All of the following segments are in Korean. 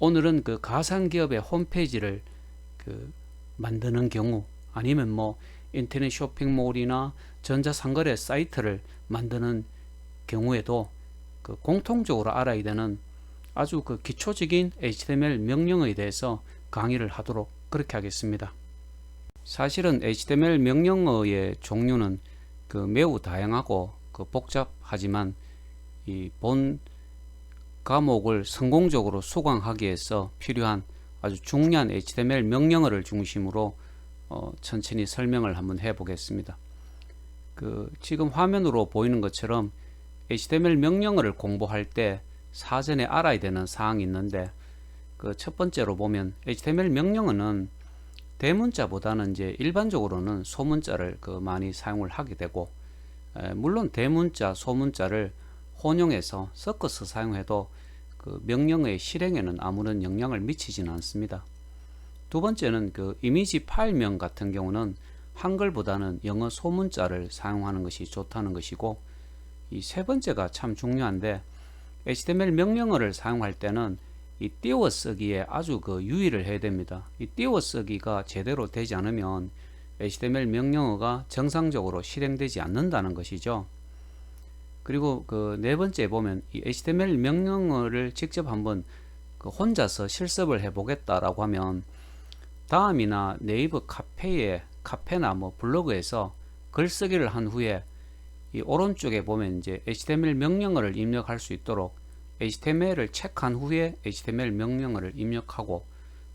오늘은 그 가상기업의 홈페이지를 만드는 경우, 아니면 뭐 인터넷 쇼핑몰이나 전자상거래 사이트를 만드는 경우에도 공통적으로 알아야 되는 아주 기초적인 HTML 명령어에 대해서 강의를 하도록 그렇게 하겠습니다. 사실은 HTML 명령어의 종류는 매우 다양하고 복잡하지만 이 본 과목을 성공적으로 수강하기 위해서 필요한 아주 중요한 HTML 명령어를 중심으로 천천히 설명을 한번 해 보겠습니다. 지금 화면으로 보이는 것처럼 HTML 명령어를 공부할 때 사전에 알아야 되는 사항이 있는데, 첫 번째로 보면 HTML 명령어는 대문자보다는 이제 일반적으로는 소문자를 많이 사용을 하게 되고, 물론 대문자, 소문자를 혼용해서 섞어서 사용해도 명령어의 실행에는 아무런 영향을 미치지는 않습니다. 두 번째는 이미지 파일명 같은 경우는 한글보다는 영어 소문자를 사용하는 것이 좋다는 것이고, 이 세 번째가 참 중요한데, HTML 명령어를 사용할 때는 이 띄워쓰기에 아주 유의를 해야 됩니다. 이 띄워쓰기가 제대로 되지 않으면 HTML 명령어가 정상적으로 실행되지 않는다는 것이죠. 그리고 네 번째 보면 이 HTML 명령어를 직접 한번 혼자서 실습을 해 보겠다라고 하면, 다음이나 네이버 카페나 뭐 블로그에서 글쓰기를 한 후에 이 오른쪽에 보면 이제 HTML 명령어를 입력할 수 있도록 HTML을 체크한 후에 HTML 명령어를 입력하고,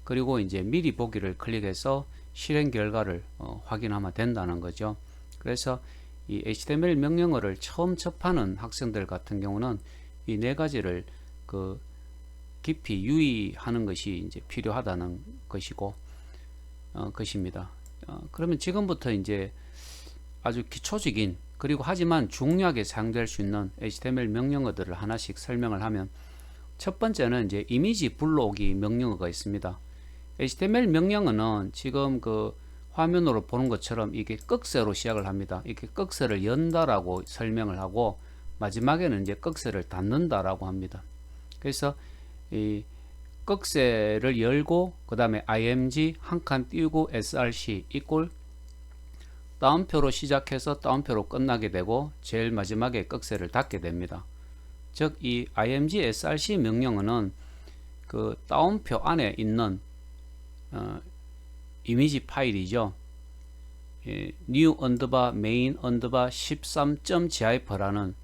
그리고 이제 미리 보기를 클릭해서 실행 결과를 확인하면 된다는 거죠. 그래서 이 HTML 명령어를 처음 접하는 학생들 같은 경우는 이 네 가지를 깊이 유의하는 것이 이제 필요하다는 것입니다. 그러면 지금부터 이제 아주 기초적인, 그리고 하지만 중요하게 사용될 수 있는 HTML 명령어들을 하나씩 설명을 하면, 첫 번째는 이제 이미지 불러오기 명령어가 있습니다. HTML 명령어는 지금 화면으로 보는 것처럼 이게 꺽쇠로 시작을 합니다. 이렇게 꺽쇠를 연다라고 설명을 하고, 마지막에는 이제 꺽쇠를 닫는다라고 합니다. 그래서 이 꺽쇠를 열고 그 다음에 img 한 칸 띄우고 src 이꼴 따옴표로 시작해서 따옴표로 끝나게 되고, 제일 마지막에 꺽쇠를 닫게 됩니다. 즉 이 img src 명령어는 따옴표 안에 있는 이미지 파일이죠. new underbar main underbar 13.gif라는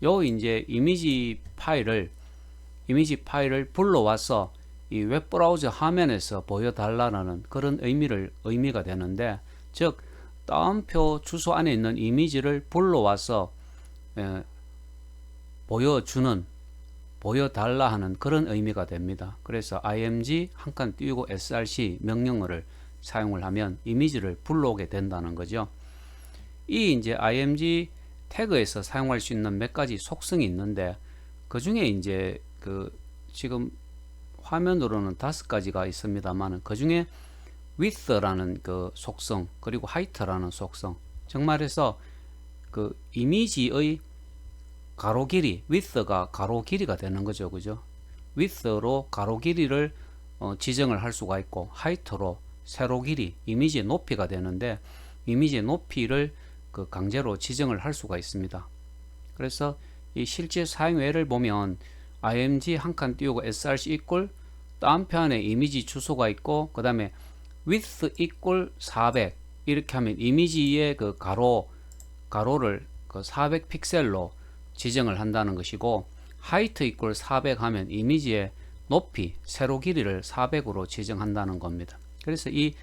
요 이제 이미지 파일을 불러와서 이 웹브라우저 화면에서 보여달라는 그런 의미가 되는데, 즉 따옴표 주소 안에 있는 이미지를 불러와서 보여달라 하는 그런 의미가 됩니다. 그래서 img 한 칸 띄우고 src 명령어를 사용을 하면 이미지를 불러오게 된다는 거죠. 이 이제 img 태그에서 사용할 수 있는 몇 가지 속성이 있는데, 그 중에 이제 지금 화면으로는 5가지가 있습니다만, 그 중에 width라는 속성, 그리고 height라는 속성, 정말해서 이미지의 가로 길이, width가 가로 길이가 되는 거죠. 그죠? width로 가로 길이를 지정을 할 수가 있고, height로 세로 길이, 이미지의 높이가 되는데, 이미지의 높이를 강제로 지정을 할 수가 있습니다. 그래서 이 실제 사용예를 보면 img 한 칸 띄우고 src 이꼴 따옴표 안에 이미지 주소가 있고, 그 다음에 width 이꼴 400 이렇게 하면 이미지의 가로를 400 픽셀로 지정을 한다는 것이고, height 이꼴 400 하면 이미지의 높이, 세로 길이를 400으로 지정한다는 겁니다. 그래서 이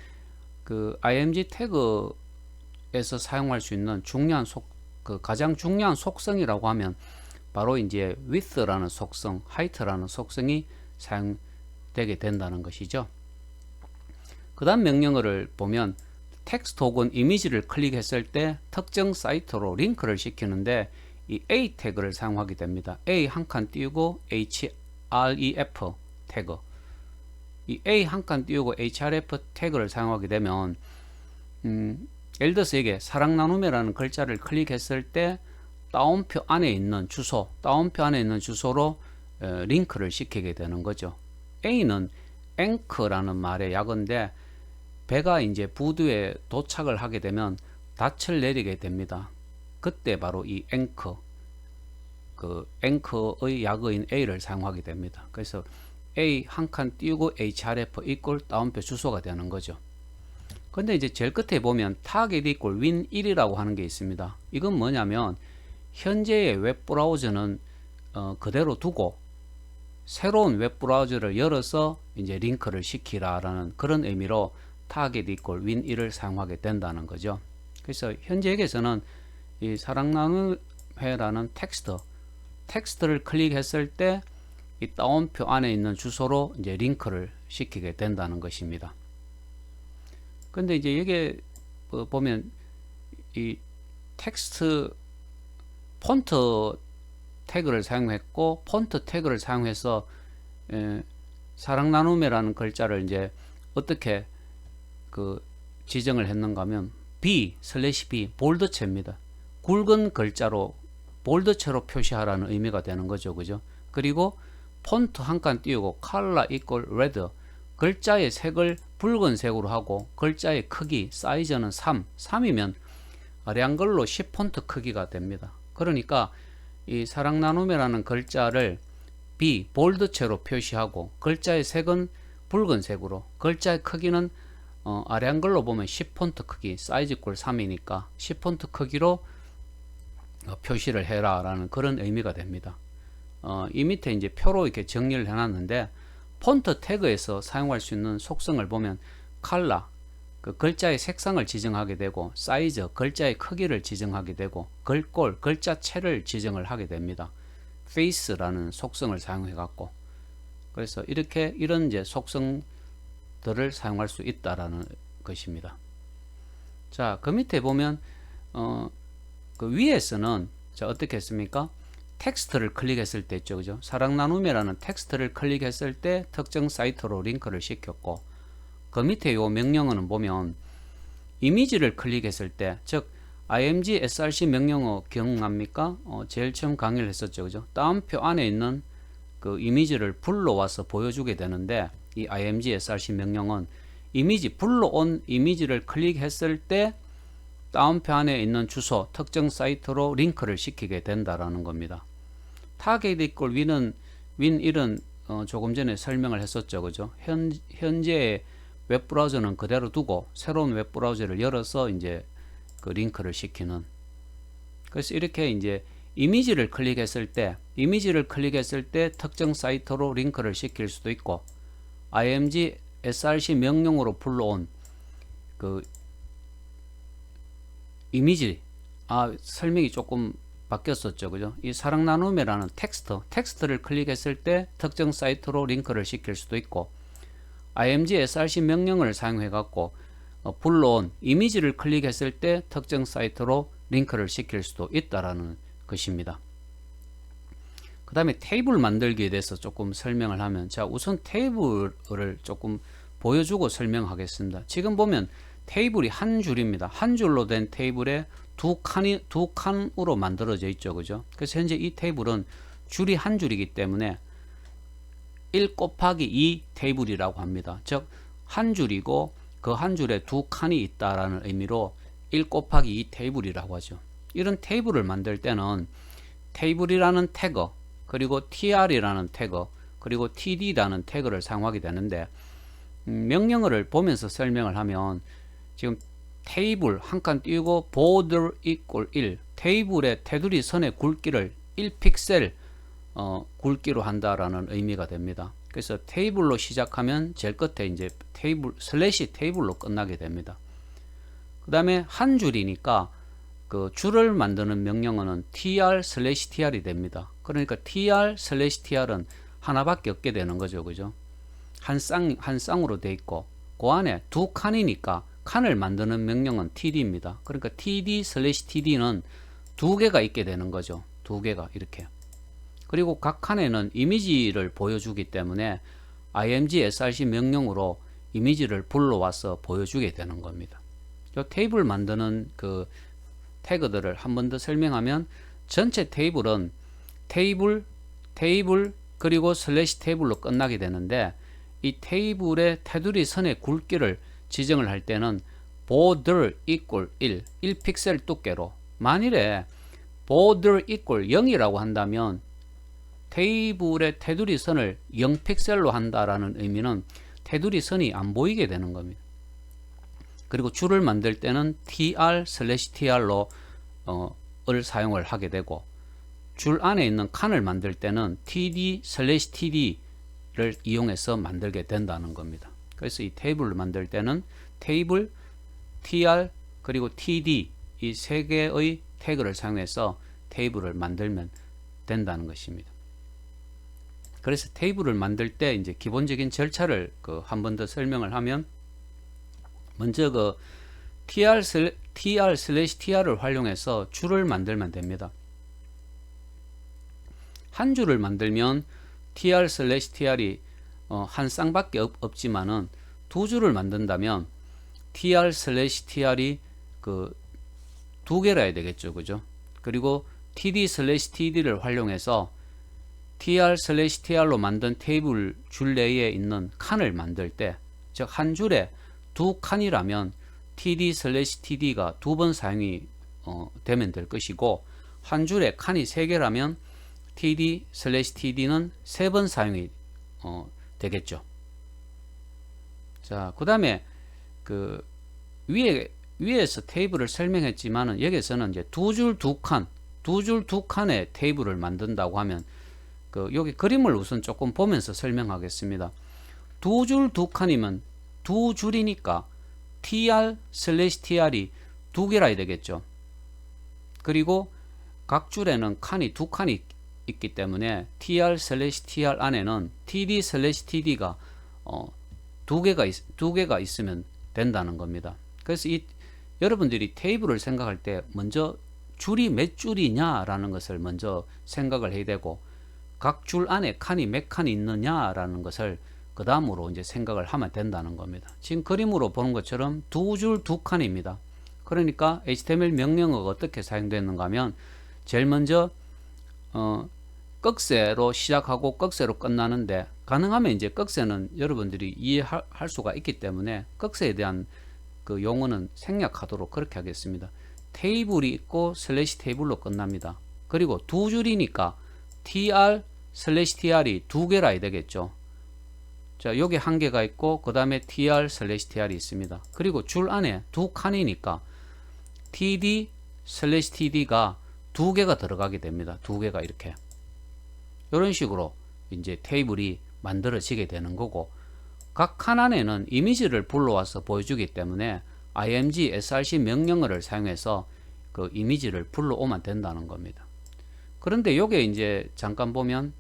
img 태그에서 사용할 수 있는 가장 중요한 속성이라고 하면 바로 이제 width라는 속성, height라는 속성이 사용되게 된다는 것이죠. 그 다음 명령어를 보면 텍스트 혹은 이미지를 클릭했을 때 특정 사이트로 링크를 시키는데, 이 A 태그를 사용하게 됩니다. A 한 칸 띄우고 href 태그, 이 A 한 칸 띄우고 href 태그를 사용하게 되면 예를 들어서 이게 사랑 나눔이라는 글자를 클릭했을 때 따옴표 안에 있는 주소로 링크를 시키게 되는 거죠. A는 anchor라는 말의 약어인데 배가 이제 부두에 도착을 하게 되면 닻을 내리게 됩니다. 그때 바로 이 anchor, 그 앵커의 약어인 A를 사용하게 됩니다. 그래서 A 한 칸 띄우고 href 이꼴 다운표 주소가 되는 거죠. 근데 이제 제일 끝에 보면 target equal win1이라고 하는 게 있습니다. 이건 뭐냐면 현재의 웹브라우저는 그대로 두고 새로운 웹브라우저를 열어서 이제 링크를 시키라라는 그런 의미로 target equal win1을 사용하게 된다는 거죠. 그래서 현재에게서는 이 사랑 나눔 회라는 텍스트를 클릭했을 때 이 다운표 안에 있는 주소로 이제 링크를 시키게 된다는 것입니다. 근데 이제 여기에 보면 이 텍스트 폰트 태그를 사용했고 폰트 태그를 사용해서 사랑 나눔이라는 글자를 이제 어떻게 그 지정을 했는가 하면 B 볼드체입니다. 굵은 글자로 볼드체로 표시하라는 의미가 되는 거죠. 그죠? 그리고 폰트 한 칸 띄우고 color equal red, 글자의 색을 붉은색으로 하고 글자의 크기 사이즈는 3이면 아래한글로 10폰트 크기가 됩니다. 그러니까 이 사랑 나눔이라는 글자를 B 볼드체로 표시하고 글자의 색은 붉은색으로, 글자의 크기는 아래한글로 보면 10폰트 크기 사이즈 equal 3이니까 10폰트 크기로 표시를 해라 라는 그런 의미가 됩니다. 이 밑에 이제 표로 이렇게 정리를 해놨는데 폰트 태그에서 사용할 수 있는 속성을 보면 컬러, 그 글자의 색상을 지정하게 되고 사이즈, 글자의 크기를 지정하게 되고 글꼴, 글자체를 지정을 하게 됩니다. face라는 속성을 사용해 갖고 그래서 이렇게 이런 이제 속성들을 사용할 수 있다라는 것입니다. 자, 그 밑에 보면 그 위에서는 자 어떻게 했습니까? 텍스트를 클릭했을 때 있죠, 그죠? 사랑 나눔이라는 텍스트를 클릭했을 때 특정 사이트로 링크를 시켰고, 그 밑에 요 명령어는 보면 이미지를 클릭했을 때, 즉 img src 명령어 기억납니까? 제일 처음 강의를 했었죠, 그죠? 다운표 안에 있는 그 이미지를 불러와서 보여주게 되는데, 이 img src 명령은 불러온 이미지를 클릭했을 때 다운표 안에 있는 주소, 특정 사이트로 링크를 시키게 된다라는 겁니다. target equal win1은 조금 전에 설명을 했었죠, 그죠? 현재의 웹브라우저는 그대로 두고 새로운 웹브라우저를 열어서 이제 그 링크를 시키는. 그래서 이렇게 이제 이미지를 클릭했을 때 특정 사이트로 링크를 시킬 수도 있고, img src 명령으로 불러온 그 이미지, 설명이 조금 바뀌었었죠, 그죠? 이 사랑 나눔이라는 텍스트를 클릭했을 때 특정 사이트로 링크를 시킬 수도 있고, img src 명령을 사용해 갖고 불러온 이미지를 클릭했을 때 특정 사이트로 링크를 시킬 수도 있다라는 것입니다. 그 다음에 테이블 만들기에 대해서 조금 설명을 하면, 자, 우선 테이블을 조금 보여주고 설명하겠습니다. 지금 보면 테이블이 한 줄입니다. 한 줄로 된 테이블에 두 칸으로 만들어져 있죠, 그죠? 그래서 현재 이 테이블은 줄이 한 줄이기 때문에 1 곱하기 2 테이블이라고 합니다. 즉, 한 줄이고 그 한 줄에 두 칸이 있다라는 의미로 1 곱하기 2 테이블이라고 하죠. 이런 테이블을 만들 때는 테이블이라는 태그, 그리고 tr이라는 태그, 그리고 td라는 태그를 사용하게 되는데, 명령어를 보면서 설명을 하면 지금 테이블 한 칸 띄우고 border equal 1, 테이블의 테두리 선의 굵기를 1픽셀 굵기로 한다라는 의미가 됩니다. 그래서 테이블로 시작하면 제일 끝에 이제 테이블로 끝나게 됩니다. 그 다음에 한 줄이니까 그 줄을 만드는 명령어는 tr/tr이 됩니다. 그러니까 tr/tr은 하나밖에 없게 되는 거죠, 그죠? 한 쌍으로 돼 있고, 그 안에 두 칸이니까 칸을 만드는 명령은 td입니다. 그러니까 td/td는 두 개가 있게 되는 거죠. 두 개가 이렇게. 그리고 각 칸에는 이미지를 보여주기 때문에 img src 명령으로 이미지를 불러와서 보여주게 되는 겁니다. 이 테이블 만드는 그 태그들을 한 번 더 설명하면, 전체 테이블은 테이블 그리고 슬래시 테이블로 끝나게 되는데, 이 테이블의 테두리 선의 굵기를 지정을 할 때는 border equal 1 픽셀 두께로, 만일에 border equal 0이라고 한다면 테이블의 테두리 선을 0픽셀로 한다라는 의미는 테두리 선이 안 보이게 되는 겁니다. 그리고 줄을 만들 때는 tr/tr로 을 사용을 하게 되고, 줄 안에 있는 칸을 만들 때는 td/td를 이용해서 만들게 된다는 겁니다. 그래서 이 테이블을 만들 때는 테이블, tr, 그리고 td 이 세 개의 태그를 사용해서 테이블을 만들면 된다는 것입니다. 그래서 테이블을 만들 때 이제 기본적인 절차를 한 번 더 설명을 하면, 먼저 tr/tr를 활용해서 줄을 만들면 됩니다. 한 줄을 만들면 tr/tr이 한 쌍밖에 없지만은 두 줄을 만든다면 tr/tr이 두 개라 해야 되겠죠, 그죠? 그리고 td/td를 활용해서 tr/tr로 만든 테이블 줄 내에 있는 칸을 만들 때, 즉 한 줄에 두 칸이라면 td/td가 두 번 사용이 되면 될 것이고, 한 줄에 칸이 세 개라면 td/td는 세 번 사용이 되겠죠. 자, 그 다음에 위에서 테이블을 설명했지만은 여기서는 이제 두 줄 두 칸의 테이블을 만든다고 하면, 여기 그림을 우선 조금 보면서 설명하겠습니다. 두 줄 두 칸이면 두 줄이니까 tr/tr이 두 개라 해야 되겠죠. 그리고 각 줄에는 두 칸이 있기 때문에 tr/tr 안에는 td/td가 두 개가 있으면 된다는 겁니다. 그래서 여러분들이 테이블을 생각할 때 먼저 줄이 몇 줄이냐라는 것을 먼저 생각을 해야 되고, 각 줄 안에 칸이 몇 칸이 있느냐라는 것을 그 다음으로 이제 생각을 하면 된다는 겁니다. 지금 그림으로 보는 것처럼 두 줄 두 칸입니다. 그러니까 HTML 명령어가 어떻게 사용되는가 하면, 제일 먼저 꺽쇠로 시작하고 꺽쇠로 끝나는데, 가능하면 이제 꺽쇠는 여러분들이 이해할 수가 있기 때문에 꺽쇠에 대한 용어는 생략하도록 그렇게 하겠습니다. 테이블이 있고 슬래시 테이블로 끝납니다. 그리고 두 줄이니까 tr/tr이 두 개라 해야 되겠죠. 자, 여기 한 개가 있고 그 다음에 tr/tr이 있습니다. 그리고 줄 안에 두 칸이니까 td/td가 두 개가 들어가게 됩니다. 두 개가 이렇게 이런 식으로 이제 테이블이 만들어지게 되는 거고, 각 칸 안에는 이미지를 불러와서 보여주기 때문에 img src 명령어를 사용해서 그 이미지를 불러오면 된다는 겁니다. 그런데 요게 이제 잠깐 보면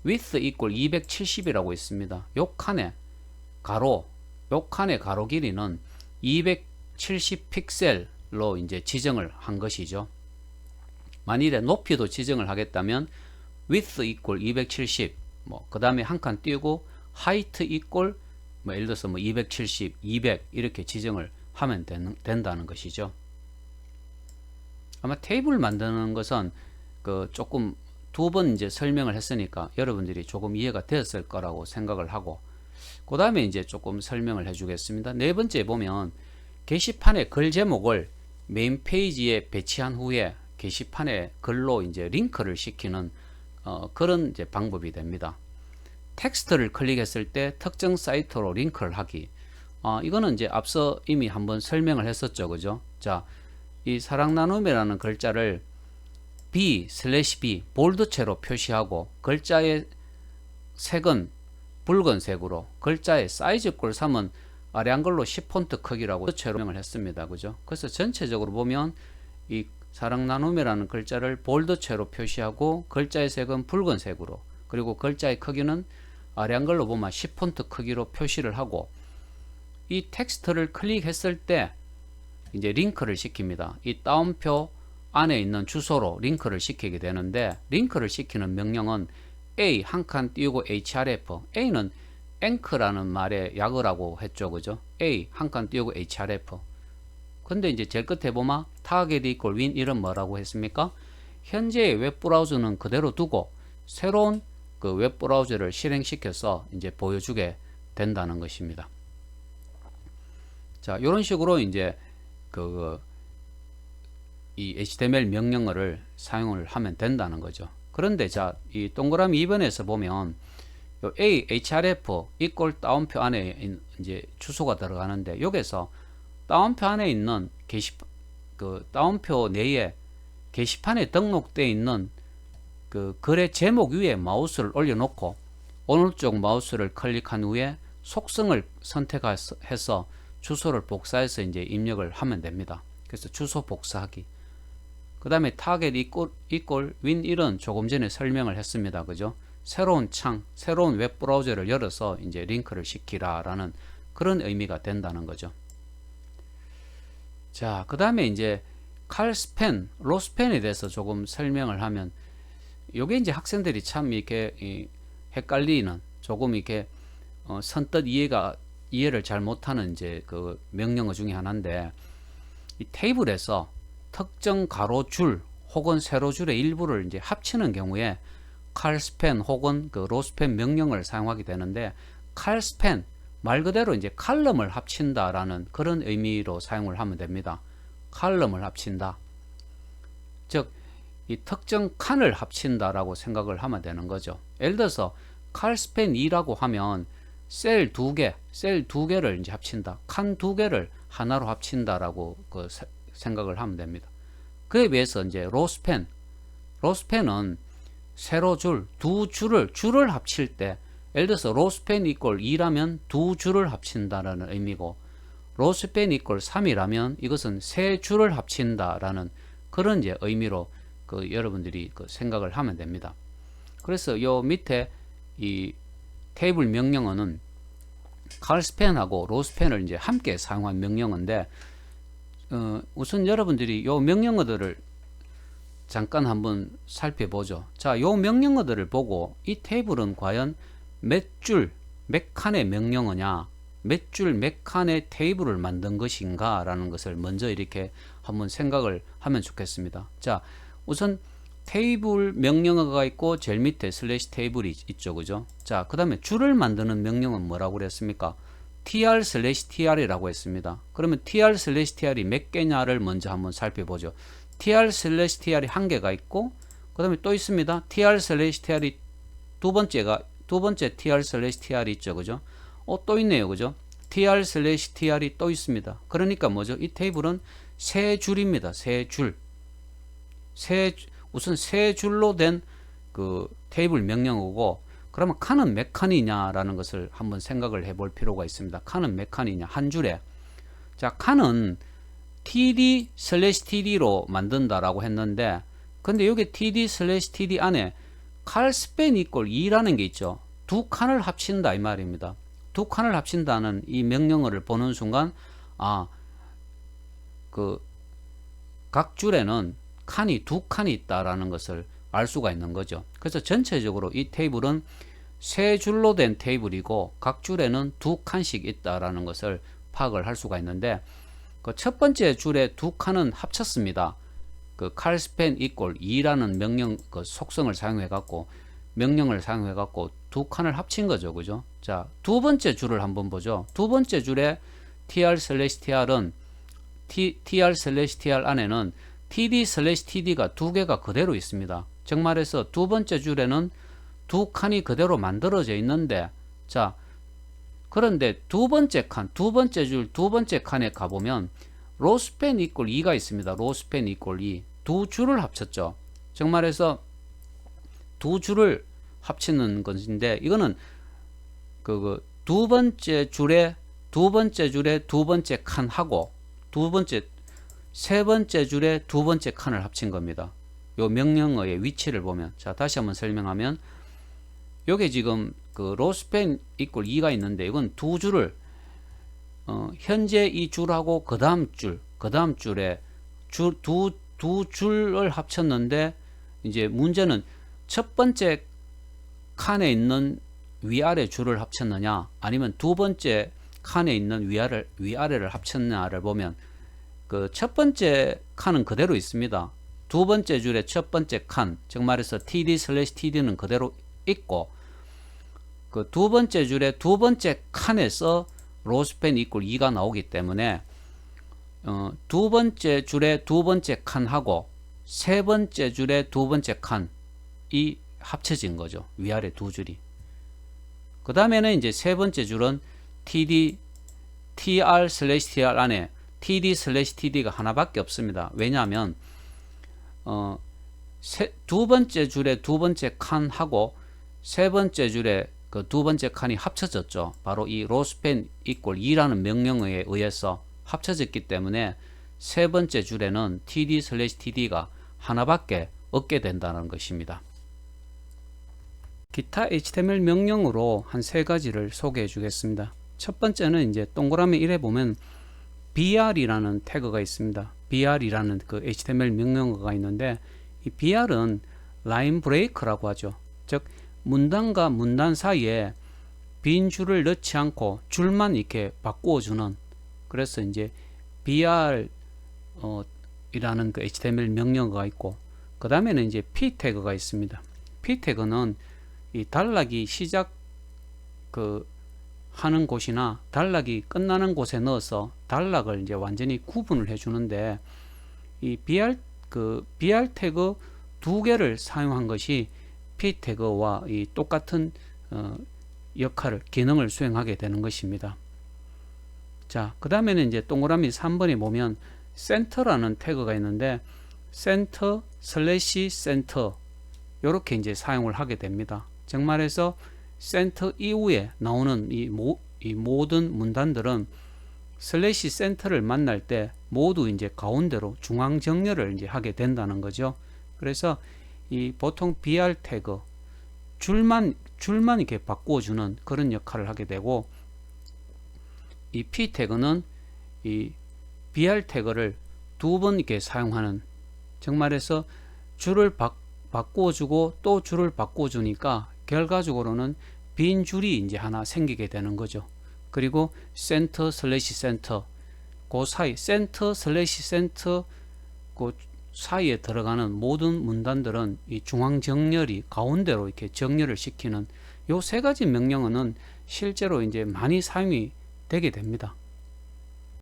width equal 270이라고 있습니다. 요 칸의 가로 길이는 270 픽셀로 이제 지정을 한 것이죠. 만일에 높이도 지정을 하겠다면 width equal 270, 그 다음에 한 칸 띄우고 height equal 예를 들어서 270, 200 이렇게 지정을 하면 된다는 것이죠. 아마 테이블 만드는 것은 조금 두 번 이제 설명을 했으니까 여러분들이 조금 이해가 되었을 거라고 생각을 하고, 그 다음에 이제 조금 설명을 해주겠습니다. 네 번째 보면 게시판의 글 제목을 메인 페이지에 배치한 후에 게시판에 글로 이제 링크를 시키는 그런 이제 방법이 됩니다. 텍스트를 클릭했을 때 특정 사이트로 링크를 하기. 이거는 이제 앞서 이미 한번 설명을 했었죠, 그죠? 자, 이 사랑 나눔이라는 글자를 B/B 볼드체로 표시하고 글자의 색은 붉은색으로, 글자의 사이즈 꼴3은 아래 한글로 10폰트 크기라고 설명을 했습니다, 그죠? 그래서 전체적으로 보면 이 사랑 나눔이라는 글자를 볼드체로 표시하고 글자의 색은 붉은색으로, 그리고 글자의 크기는 아래 한글로 보면 10폰트 크기로 표시를 하고, 이 텍스트를 클릭했을 때 이제 링크를 시킵니다. 이 따옴표 안에 있는 주소로 링크를 시키게 되는데, 링크를 시키는 명령은 A 한 칸 띄우고 href, A는 앵크라는 말의 약어라고 했죠, 그죠? A 한 칸 띄우고 href. 근데 이제 제일 끝에 보면 target equal win 이런 뭐라고 했습니까? 현재의 웹브라우저는 그대로 두고 새로운 그 웹브라우저를 실행시켜서 이제 보여주게 된다는 것입니다. 자, 이런 식으로 이제 이 HTML 명령어를 사용을 하면 된다는 거죠. 그런데 자, 이 동그라미 2번에서 보면 요 A, href 이꼴 다운표 안에 이제 주소가 들어가는데, 여기서 다운표 안에 있는 다운표 내에 게시판에 등록되어 있는 그 글의 제목 위에 마우스를 올려놓고 오른쪽 마우스를 클릭한 후에 속성을 선택해서 주소를 복사해서 이제 입력을 하면 됩니다. 그래서 주소 복사하기. 그 다음에 타겟 이꼴 win1은 조금 전에 설명을 했습니다. 그죠? 새로운 창, 새로운 웹브라우저를 열어서 이제 링크를 시키라라는 그런 의미가 된다는 거죠. 자, 그 다음에 이제 칼스팬, 로스팬에 대해서 조금 설명을 하면, 요게 이제 학생들이 참 이렇게 헷갈리는, 조금 이렇게 선뜻 이해를 잘 못하는 이제 그 명령어 중에 하나인데, 이 테이블에서 특정 가로줄 혹은 세로줄의 일부를 이제 합치는 경우에 칼스팬 혹은 그 로스팬 명령을 사용하게 되는데, 칼스팬 말 그대로 이제 칼럼을 합친다라는 그런 의미로 사용을 하면 됩니다. 칼럼을 합친다. 즉, 이 특정 칸을 합친다라고 생각을 하면 되는 거죠. 예를 들어서 칼스팬 2라고 하면 셀 두 개를 이제 합친다. 칸 두 개를 하나로 합친다라고 생각을 하면 됩니다. 그에 비해서 이제 로스팬은 세로줄, 줄을 합칠 때, 예를 들어서 로스팬 이꼴 2라면 두 줄을 합친다라는 의미고, 로스팬 이꼴 3이라면 이것은 세 줄을 합친다라는 그런 이제 의미로 여러분들이 생각을 하면 됩니다. 그래서 요 밑에 이 테이블 명령어는 칼스팬하고 로스팬을 이제 함께 사용한 명령어인데, 우선 여러분들이 요 명령어들을 잠깐 한번 살펴보죠. 자, 요 명령어들을 보고 이 테이블은 과연 몇 줄, 몇 칸의 명령어냐, 몇 줄, 몇 칸의 테이블을 만든 것인가 라는 것을 먼저 이렇게 한번 생각을 하면 좋겠습니다. 자, 우선 테이블 명령어가 있고 제일 밑에 슬래시 테이블이 있죠. 그죠? 자, 그 다음에 줄을 만드는 명령어는 뭐라고 그랬습니까? tr 슬래시 tr이라고 했습니다. 그러면 tr 슬래시 tr이 몇 개냐를 먼저 한번 살펴보죠. tr 슬래시 tr이 한 개가 있고, 그 다음에 또 있습니다. tr 슬래시 tr이 두 번째 tr 슬래시 tr이 있죠. 그죠? 또 있네요. 그죠? tr 슬래시 tr이 또 있습니다. 그러니까 뭐죠? 이 테이블은 세 줄입니다. 세 줄. 우선 세 줄로 된 그 테이블 명령어고, 그러면 칸은 몇 칸이냐라는 것을 한번 생각을 해볼 필요가 있습니다. 칸은 몇 칸이냐, 한 줄에. 자, 칸은 td 슬래시 td로 만든다라고 했는데, 근데 여기 td 슬래시 td 안에 칼스팬 이꼴 2라는 게 있죠. 두 칸을 합친다 이 말입니다. 두 칸을 합친다는 이 명령어를 보는 순간, 각 줄에는 칸이 두 칸이 있다라는 것을 알 수가 있는 거죠. 그래서 전체적으로 이 테이블은 세 줄로 된 테이블이고 각 줄에는 두 칸씩 있다라는 것을 파악을 할 수가 있는데, 그 첫 번째 줄에 두 칸은 합쳤습니다. 그 칼스팬 이꼴 2라는 명령 속성을 사용해 갖고 명령을 사용해 갖고 두 칸을 합친 거죠. 그죠? 자, 두 번째 줄을 한번 보죠. 두 번째 줄에 tr 슬래시 tr은 tr 슬래시 tr 안에는 td 슬래시 td가 두 개가 그대로 있습니다. 즉 말해서 두 번째 줄에는 두 칸이 그대로 만들어져 있는데, 자, 그런데 두 번째 칸, 두 번째 줄, 두 번째 칸에 가보면 로스팬 이꼴 2가 있습니다. 로스팬 이꼴 2. 두 줄을 합쳤죠. 즉 말해서 두 줄을 합치는 것인데, 이거는 두 번째 줄에 두 번째 칸하고 세 번째 줄에 두 번째 칸을 합친 겁니다. 요 명령어의 위치를 보면, 자, 다시 한번 설명하면, 요게 지금 로스팬 이꼴 2가 있는데, 이건 두 줄을 현재 이 줄하고 그 다음 줄에 두 줄을 합쳤는데, 이제 문제는 첫 번째 칸에 있는 위아래 줄을 합쳤느냐, 아니면 두 번째 칸에 있는 위아래를 합쳤느냐를 보면, 그 첫 번째 칸은 그대로 있습니다. 두 번째 줄의 첫 번째 칸, 즉 말해서 td 슬래시 td는 그대로 있고, 그 두 번째 줄의 두 번째 칸에서 로스펜 이퀄 2가 나오기 때문에 두 번째 줄의 두 번째 칸하고 세 번째 줄의 두 번째 칸이 합쳐진 거죠. 위아래 두 줄이. 그 다음에는 이제 세 번째 줄은 td tr/tr 안에 td/td가 하나밖에 없습니다. 왜냐하면 두 번째 줄의 두 번째 칸하고 세 번째 줄의 그 두 번째 칸이 합쳐졌죠. 바로 이 로스펜 이퀄 2라는 명령어에 의해서 합쳐졌기 때문에 세 번째 줄에는 td/td가 하나밖에 없게 된다는 것입니다. 기타 HTML 명령으로 한 세 가지를 소개해 주겠습니다. 첫 번째는 이제 동그라미 1에 보면 br이라는 태그가 있습니다. br이라는 그 HTML 명령어가 있는데 이 br은 라인 브레이크라고 하죠. 즉 문단과 문단 사이에 빈 줄을 넣지 않고 줄만 이렇게 바꾸어 주는, 그래서 이제 br 이라는 그 HTML 명령어가 있고, 그 다음에는 이제 p 태그가 있습니다. p 태그는 이 단락이 시작 하는 곳이나 단락이 끝나는 곳에 넣어서 단락을 이제 완전히 구분을 해 주는데, 이 br 태그 두 개를 사용한 것이 p 태그와 이 똑같은 기능을 수행하게 되는 것입니다. 자, 그 다음에는 이제 동그라미 3번에 보면 센터라는 태그가 있는데 센터/센터 이렇게 이제 사용을 하게 됩니다. 즉 말해서 센터 이후에 나오는 이 모든 문단들은 슬래시 센터를 만날 때 모두 이제 가운데로 중앙 정렬을 이제 하게 된다는 거죠. 그래서 이 보통 br 태그 줄만 이렇게 바꾸어주는 그런 역할을 하게 되고, 이 p 태그는 이 br 태그를 두 번 이렇게 사용하는, 즉 말해서 줄을 바꾸어주고 또 줄을 바꾸어주니까 결과적으로는 빈 줄이 이제 하나 생기게 되는 거죠. 그리고 센터/센터 그 사이 센터/센터 그 사이에 들어가는 모든 문단들은 이 중앙 정렬이 가운데로 이렇게 정렬을 시키는 요 세 가지 명령어는 실제로 이제 많이 사용이 되게 됩니다.